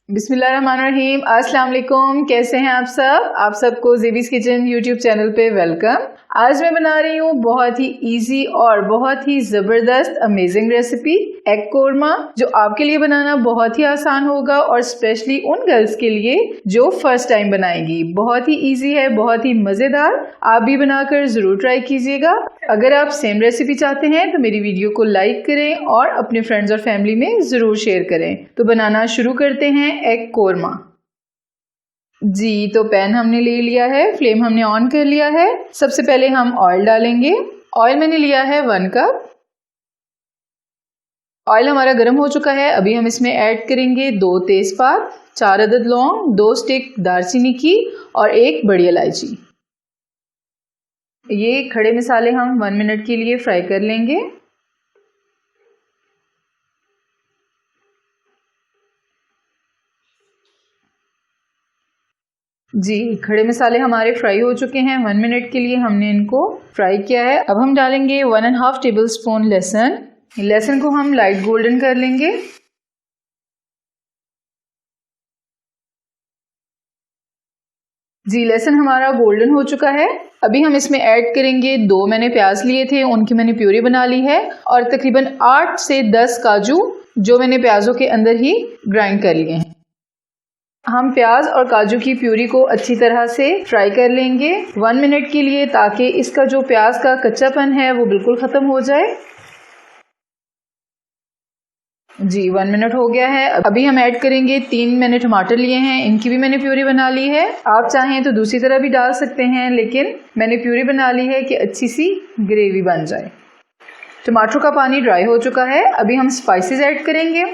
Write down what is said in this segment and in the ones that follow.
बिस्मिल्लाहिर्रहमानिर्रहीम। अस्सलाम वालेकुम। कैसे हैं आप सब? आप सबको ज़ेबीज़ किचन यूट्यूब चैनल पे वेलकम। आज मैं बना रही हूँ बहुत ही इजी और बहुत ही ज़बरदस्त अमेजिंग रेसिपी एग कोरमा, जो आपके लिए बनाना बहुत ही आसान होगा और स्पेशली उन गर्ल्स के लिए जो फर्स्ट टाइम बनाएंगी। बहुत ही इजी है, बहुत ही मज़ेदार। आप भी बनाकर ज़रूर ट्राई कीजिएगा। अगर आप सेम रेसिपी चाहते हैं तो मेरी वीडियो को लाइक करें और अपने फ्रेंड्स और फैमिली में ज़रूर शेयर करें। तो बनाना शुरू करते हैं एग कोरमा। जी, तो पैन हमने ले लिया है, फ्लेम हमने ऑन कर लिया है। सबसे पहले हम ऑयल डालेंगे। ऑयल मैंने लिया है 1 कप। ऑयल हमारा गर्म हो चुका है। अभी हम इसमें ऐड करेंगे 2 तेजपात, 4 अदद लौंग, 2 स्टिक दालचीनी की और 1 बड़ी इलायची। ये खड़े मसाले हम 1 मिनट के लिए फ्राई कर लेंगे। जी, खड़े मसाले हमारे फ्राई हो चुके हैं। 1 मिनट के लिए हमने इनको फ्राई किया है। अब हम डालेंगे 1.5 टेबल स्पून लहसुन। लहसुन को हम लाइट गोल्डन कर लेंगे। जी, लहसुन हमारा गोल्डन हो चुका है। अभी हम इसमें ऐड करेंगे 2 मैंने प्याज लिए थे, उनकी मैंने प्यूरी बना ली है, और तकरीबन 8 से 10 काजू जो मैंने प्याजों के अंदर ही ग्राइंड कर लिए हैं। हम प्याज और काजू की प्यूरी को अच्छी तरह से फ्राई कर लेंगे 1 मिनट के लिए, ताकि इसका जो प्याज का कच्चापन है वो बिल्कुल ख़त्म हो जाए। जी, 1 मिनट हो गया है। अभी हम ऐड करेंगे 3 मैंने टमाटर लिए हैं, इनकी भी मैंने प्यूरी बना ली है। आप चाहें तो दूसरी तरह भी डाल सकते हैं, लेकिन मैंने प्यूरी बना ली है कि अच्छी सी ग्रेवी बन जाए। टमाटर का पानी ड्राई हो चुका है। अभी हम स्पाइसेस ऐड करेंगे।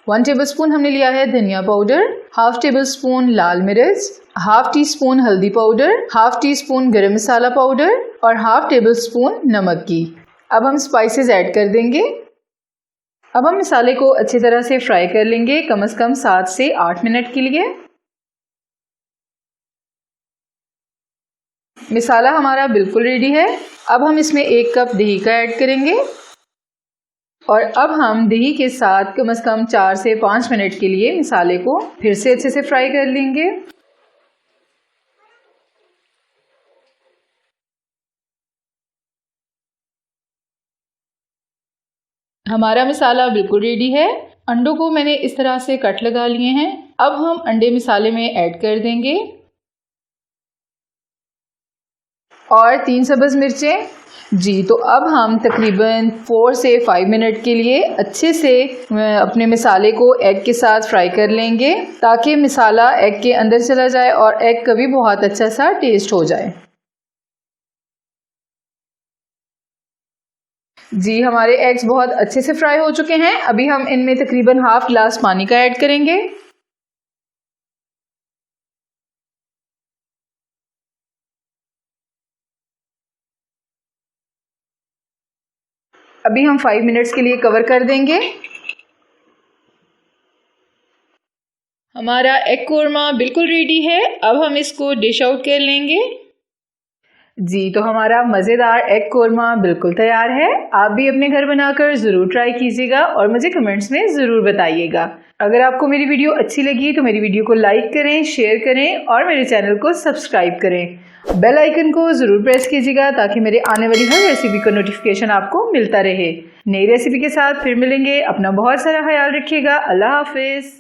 1 टेबल स्पून हमने लिया है धनिया पाउडर, 1/2 टेबल स्पून लाल मिर्च, 1/2 टी स्पून हल्दी पाउडर, 1/2 टी स्पून गरम मसाला पाउडर और 1/2 टेबल स्पून नमक की। अब हम स्पाइसेस ऐड कर देंगे। अब हम मसाले को अच्छी तरह से फ्राई कर लेंगे, कम से कम 7 से 8 मिनट के लिए। मसाला हमारा बिल्कुल रेडी है। अब हम इसमें 1 कप दही का ऐड करेंगे और अब हम दही के साथ कम से कम 4 से 5 मिनट के लिए मसाले को फिर से अच्छे से फ्राई कर लेंगे। हमारा मसाला बिल्कुल रेडी है। अंडों को मैंने इस तरह से कट लगा लिए हैं। अब हम अंडे मसाले में ऐड कर देंगे और 3 सब्ज़ मिर्चें। जी, तो अब हम तकरीबन 4 से 5 मिनट के लिए अच्छे से अपने मसाले को एग के साथ फ्राई कर लेंगे, ताकि मसाला एग के अंदर चला जाए और एग का भी बहुत अच्छा सा टेस्ट हो जाए। जी, हमारे एग्स बहुत अच्छे से फ्राई हो चुके हैं। अभी हम इनमें तकरीबन 1/2 गिलास पानी का ऐड करेंगे। अभी हम 5 मिनट्स के लिए कवर कर देंगे। हमारा एग कोरमा बिल्कुल रेडी है। अब हम इसको डिश आउट कर लेंगे। जी, तो हमारा मज़ेदार एग कोरमा बिल्कुल तैयार है। आप भी अपने घर बनाकर ज़रूर ट्राई कीजिएगा और मुझे कमेंट्स में ज़रूर बताइएगा। अगर आपको मेरी वीडियो अच्छी लगी तो मेरी वीडियो को लाइक करें, शेयर करें और मेरे चैनल को सब्सक्राइब करें। बेल आइकन को ज़रूर प्रेस कीजिएगा, ताकि मेरे आने वाली हर रेसिपी का नोटिफिकेशन आपको मिलता रहे। नई रेसिपी के साथ फिर मिलेंगे। अपना बहुत सारा ख्याल रखिएगा। अल्लाह हाफिज़।